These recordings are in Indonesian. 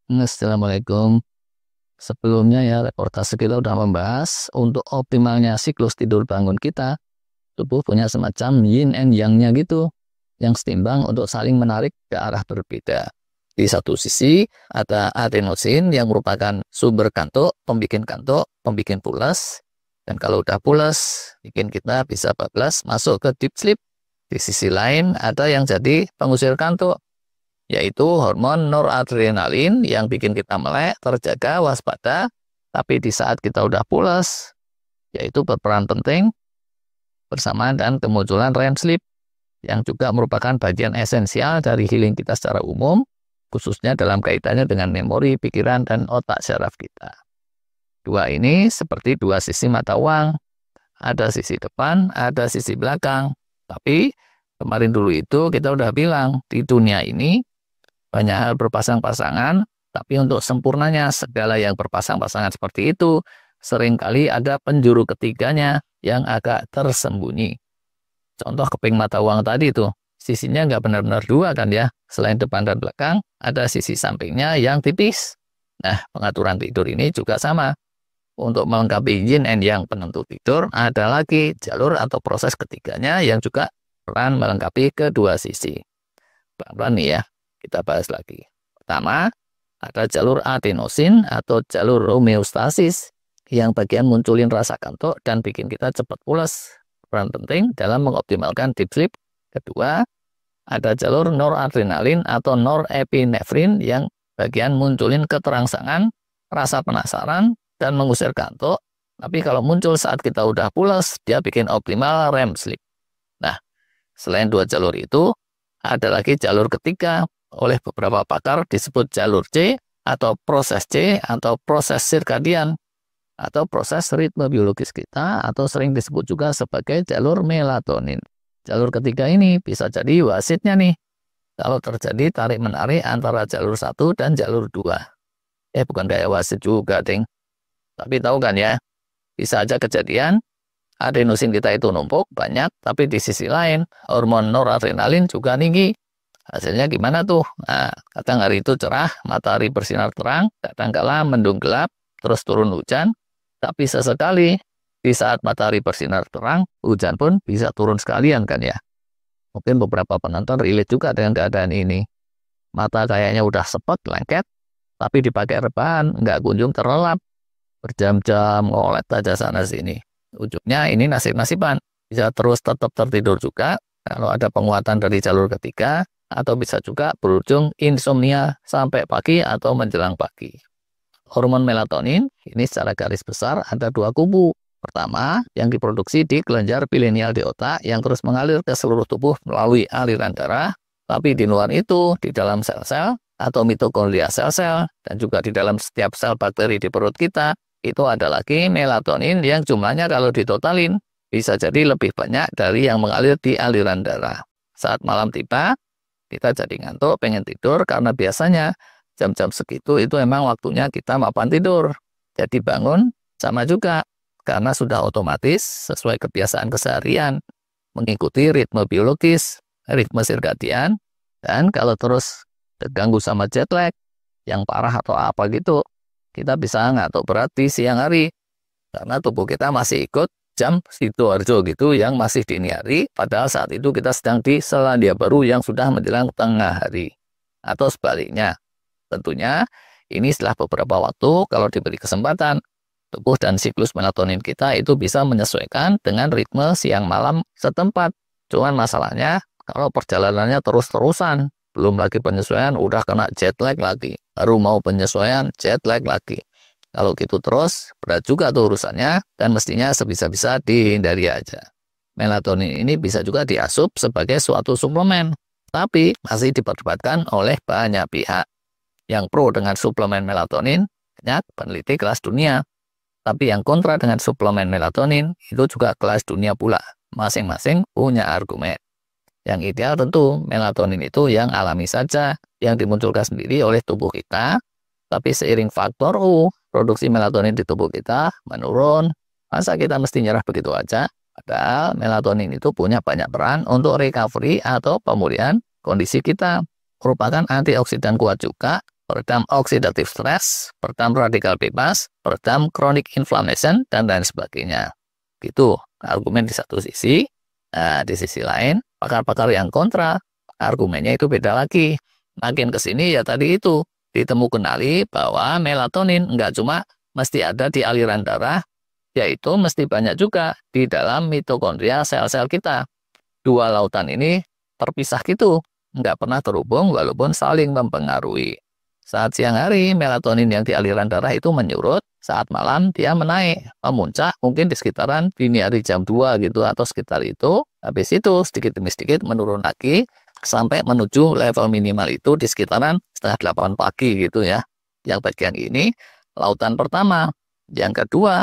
Assalamualaikum. Sebelumnya ya, reportase kita udah membahas untuk optimalnya siklus tidur bangun kita, tubuh punya semacam yin and yang-nya gitu, yang setimbang untuk saling menarik ke arah berbeda. Di satu sisi ada adenosin yang merupakan sumber kantuk, pembikin pulas, dan kalau udah pulas, bikin kita bisa bablas masuk ke deep sleep. Di sisi lain ada yang jadi pengusir kantuk, yaitu hormon noradrenalin yang bikin kita melek, terjaga, waspada, tapi di saat kita udah pulas, yaitu berperan penting bersamaan dan kemunculan REM sleep, yang juga merupakan bagian esensial dari healing kita secara umum, khususnya dalam kaitannya dengan memori, pikiran, dan otak syaraf kita. Dua ini seperti dua sisi mata uang, ada sisi depan, ada sisi belakang, tapi kemarin dulu itu kita udah bilang, di dunia ini banyak hal berpasang-pasangan, tapi untuk sempurnanya segala yang berpasang-pasangan seperti itu, seringkali ada penjuru ketiganya yang agak tersembunyi. Contoh keping mata uang tadi tuh, sisinya nggak benar-benar dua kan ya, selain depan dan belakang, ada sisi sampingnya yang tipis. Nah, pengaturan tidur ini juga sama. Untuk melengkapi yin and yang penentu tidur, ada lagi jalur atau proses ketiganya yang juga peran melengkapi kedua sisi. Pelan-pelan nih ya. Kita bahas lagi. Pertama, ada jalur adenosin atau jalur homeostasis yang bagian munculin rasa kantuk dan bikin kita cepat pulas. Peran penting dalam mengoptimalkan deep sleep. Kedua, ada jalur noradrenalin atau norepinefrin yang bagian munculin keterangsangan, rasa penasaran, dan mengusir kantuk. Tapi kalau muncul saat kita udah pulas, dia bikin optimal REM sleep. Nah, selain dua jalur itu, ada lagi jalur ketiga, oleh beberapa pakar disebut jalur C atau proses sirkadian atau proses ritme biologis kita, atau sering disebut juga sebagai jalur melatonin. Jalur ketiga ini bisa jadi wasitnya nih kalau terjadi tarik-menarik antara jalur 1 dan jalur 2. Bukan kayak wasit juga, Ding. Tapi tahu kan ya, bisa aja kejadian adenosin kita itu numpuk banyak, tapi di sisi lain hormon noradrenalin juga tinggi. Hasilnya gimana tuh? Nah, kadang hari itu cerah, matahari bersinar terang, kadang kala mendung gelap, terus turun hujan. Tapi sesekali, di saat matahari bersinar terang, hujan pun bisa turun sekalian kan ya. Mungkin beberapa penonton relate juga dengan keadaan ini. Mata kayaknya udah sepet, lengket, tapi dipakai rebahan, nggak kunjung terlelap. Berjam-jam ngolet aja sana-sini. Ujungnya ini nasib-nasiban. Bisa terus tetap tertidur juga, kalau ada penguatan dari jalur ketiga, atau bisa juga berujung insomnia sampai pagi atau menjelang pagi. Hormon melatonin ini secara garis besar ada dua kubu. Pertama, yang diproduksi di kelenjar pilenial di otak yang terus mengalir ke seluruh tubuh melalui aliran darah. Tapi di luar itu, di dalam sel-sel atau mitokondria sel-sel, dan juga di dalam setiap sel bakteri di perut kita, itu ada lagi melatonin yang jumlahnya kalau ditotalin bisa jadi lebih banyak dari yang mengalir di aliran darah. Saat malam tiba, kita jadi ngantuk, pengen tidur, karena biasanya jam-jam segitu itu emang waktunya kita mapan tidur. Jadi bangun sama juga, karena sudah otomatis sesuai kebiasaan keseharian, mengikuti ritme biologis, ritme sirkadian, dan kalau terus terganggu sama jet lag, yang parah atau apa gitu, kita bisa ngantuk berat di siang hari, karena tubuh kita masih ikut jam Sidoarjo gitu yang masih dini hari, padahal saat itu kita sedang di Selandia Baru yang sudah menjelang tengah hari. Atau sebaliknya. Tentunya ini setelah beberapa waktu kalau diberi kesempatan, tubuh dan siklus melatonin kita itu bisa menyesuaikan dengan ritme siang malam setempat. Cuman masalahnya kalau perjalanannya terus-terusan, belum lagi penyesuaian udah kena jet lag lagi. Baru mau penyesuaian jet lag lagi. Kalau gitu terus, berat juga tuh urusannya, dan mestinya sebisa-bisa dihindari aja. Melatonin ini bisa juga diasup sebagai suatu suplemen, tapi masih diperdebatkan oleh banyak pihak. Yang pro dengan suplemen melatonin, banyak peneliti kelas dunia. Tapi yang kontra dengan suplemen melatonin, itu juga kelas dunia pula. Masing-masing punya argumen. Yang ideal tentu, melatonin itu yang alami saja, yang dimunculkan sendiri oleh tubuh kita. Tapi seiring faktor produksi melatonin di tubuh kita menurun, masa kita mesti nyerah begitu aja? Padahal melatonin itu punya banyak peran untuk recovery atau pemulihan kondisi kita. Merupakan antioksidan kuat juga peredam oxidative stress, peredam radikal bebas, peredam chronic inflammation, dan lain sebagainya. Gitu argumen di satu sisi. Nah, di sisi lain, pakar-pakar yang kontra, argumennya itu beda lagi. Makin ke sini ya tadi itu, ditemu kenali bahwa melatonin nggak cuma mesti ada di aliran darah, yaitu mesti banyak juga di dalam mitokondria sel-sel kita. Dua lautan ini terpisah gitu, nggak pernah terhubung walaupun saling mempengaruhi. Saat siang hari, melatonin yang di aliran darah itu menyurut, saat malam dia menaik, memuncak mungkin di sekitaran dini hari jam 2 gitu atau sekitar itu. Habis itu sedikit demi sedikit menurun lagi sampai menuju level minimal itu di sekitaran setengah 8 pagi gitu ya. Yang bagian ini lautan pertama. Yang kedua,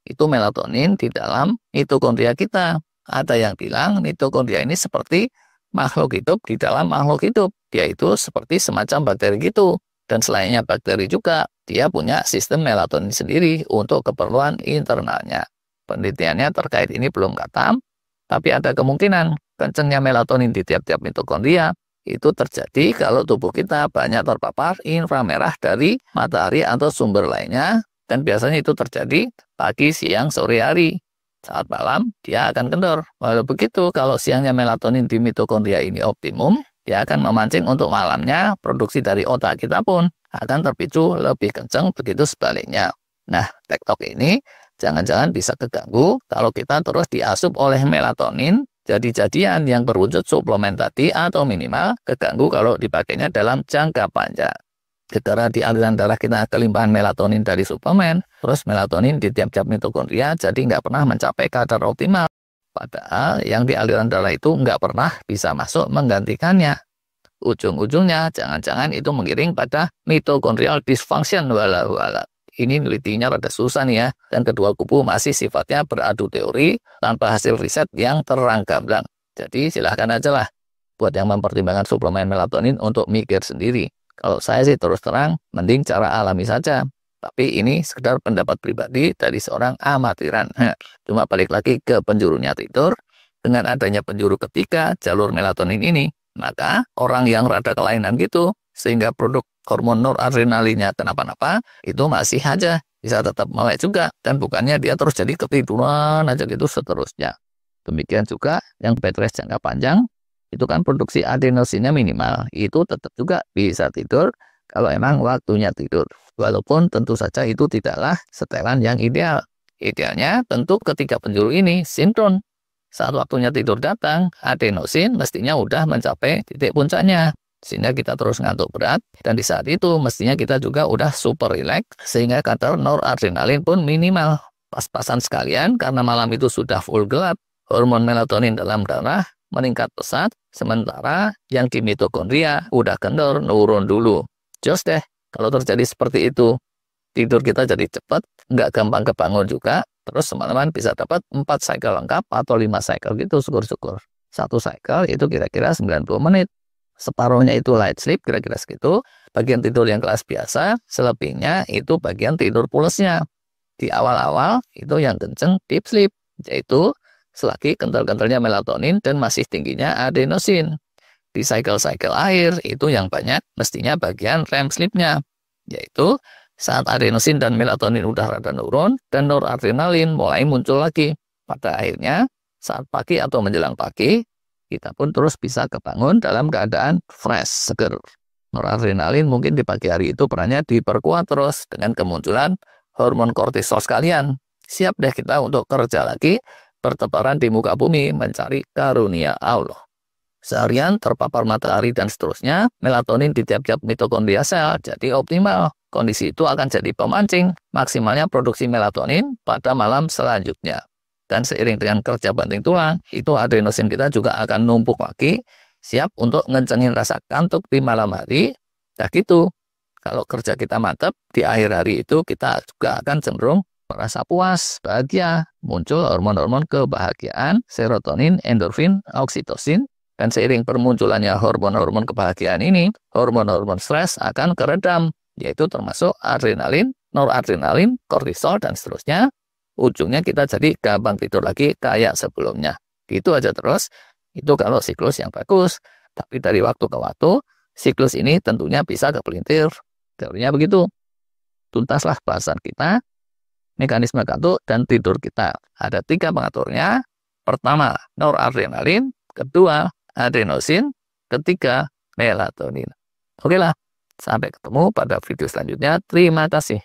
itu melatonin di dalam mitokondria kita. Ada yang bilang mitokondria ini seperti makhluk hidup di dalam makhluk hidup. Dia itu seperti semacam bakteri gitu. Dan selainnya bakteri juga, dia punya sistem melatonin sendiri untuk keperluan internalnya. Penelitiannya terkait ini belum katam, tapi ada kemungkinan kencangnya melatonin di tiap-tiap mitokondria itu terjadi kalau tubuh kita banyak terpapar inframerah dari matahari atau sumber lainnya, dan biasanya itu terjadi pagi, siang, sore hari. Saat malam, dia akan kendor. Walau begitu, kalau siangnya melatonin di mitokondria ini optimum, dia akan memancing untuk malamnya produksi dari otak kita pun akan terpicu lebih kencang, begitu sebaliknya. Nah, TikTok ini jangan-jangan bisa keganggu kalau kita terus diasup oleh melatonin jadi-jadian yang berwujud suplemen tadi, atau minimal keganggu kalau dipakainya dalam jangka panjang. Karena di aliran darah kita kelimpahan melatonin dari suplemen, terus melatonin di tiap-tiap mitokondria jadi nggak pernah mencapai kadar optimal. Padahal yang di aliran darah itu nggak pernah bisa masuk menggantikannya. Ujung-ujungnya jangan-jangan itu mengiring pada mitochondrial dysfunction. Walau. Ini nelitinya rada susah nih ya. Dan kedua kubu masih sifatnya beradu teori tanpa hasil riset yang terang gamblang. Jadi silahkan aja lah buat yang mempertimbangkan suplemen melatonin untuk mikir sendiri. Kalau saya sih terus terang mending cara alami saja. Tapi ini sekedar pendapat pribadi dari seorang amatiran. Cuma balik lagi ke penjurunya tidur. Dengan adanya penjuru ketiga jalur melatonin ini, maka orang yang rada kelainan gitu, sehingga produk hormon noradrenalinnya kenapa-napa, itu masih aja bisa tetap melek juga. Dan bukannya dia terus jadi ketiduran aja gitu seterusnya. Demikian juga yang bed rest jangka panjang, itu kan produksi adenosinnya minimal. Itu tetap juga bisa tidur kalau emang waktunya tidur. Walaupun tentu saja itu tidaklah setelan yang ideal. Idealnya tentu ketika penjuru ini sinkron. Saat waktunya tidur datang, adenosin mestinya udah mencapai titik puncaknya. Sehingga kita terus ngantuk berat. Dan di saat itu mestinya kita juga udah super relax. Sehingga kadar noradrenalin pun minimal. Pas-pasan sekalian karena malam itu sudah full gelap. Hormon melatonin dalam darah meningkat pesat. Sementara yang di mitokondria udah kendor nurun dulu. Jos deh. Kalau terjadi seperti itu, tidur kita jadi cepat, nggak gampang kebangun juga, terus semalaman bisa dapat 4 cycle lengkap atau 5 cycle gitu, syukur-syukur. Satu cycle itu kira-kira 90 menit. Separuhnya itu light sleep, kira-kira segitu. Bagian tidur yang kelas biasa, selebihnya itu bagian tidur pulasnya. Di awal-awal itu yang kenceng deep sleep, yaitu selagi kental-kentalnya melatonin dan masih tingginya adenosin. Di cycle-cycle akhir itu yang banyak mestinya bagian REM sleep-nya, yaitu saat adenosin dan melatonin udah rada nurun dan noradrenalin mulai muncul lagi. Pada akhirnya saat pagi atau menjelang pagi kita pun terus bisa kebangun dalam keadaan fresh, seger. Noradrenalin mungkin di pagi hari itu perannya diperkuat terus dengan kemunculan hormon kortisol sekalian. Siap deh kita untuk kerja lagi, bertebaran di muka bumi mencari karunia Allah. Seharian terpapar matahari dan seterusnya, melatonin di tiap-tiap mitokondria sel jadi optimal. Kondisi itu akan jadi pemancing maksimalnya produksi melatonin pada malam selanjutnya. Dan seiring dengan kerja banting tulang, itu adenosin kita juga akan numpuk lagi, siap untuk ngencengin rasa kantuk di malam hari. Nah gitu, kalau kerja kita mantap, di akhir hari itu kita juga akan cenderung merasa puas, bahagia, muncul hormon-hormon kebahagiaan, serotonin, endorfin, oksitosin. Dan seiring permunculannya hormon-hormon kebahagiaan ini, hormon-hormon stres akan keredam, yaitu termasuk adrenalin, noradrenalin, kortisol, dan seterusnya. Ujungnya kita jadi gampang tidur lagi kayak sebelumnya. Gitu aja terus, itu kalau siklus yang bagus. Tapi dari waktu ke waktu, siklus ini tentunya bisa kepelintir. Teorinya begitu. Tuntaslah bahasan kita, mekanisme kantuk dan tidur kita. Ada 3 pengaturnya. Pertama, noradrenalin. Kedua, adenosin. Ketiga, melatonin. Oke lah, sampai ketemu pada video selanjutnya. Terima kasih.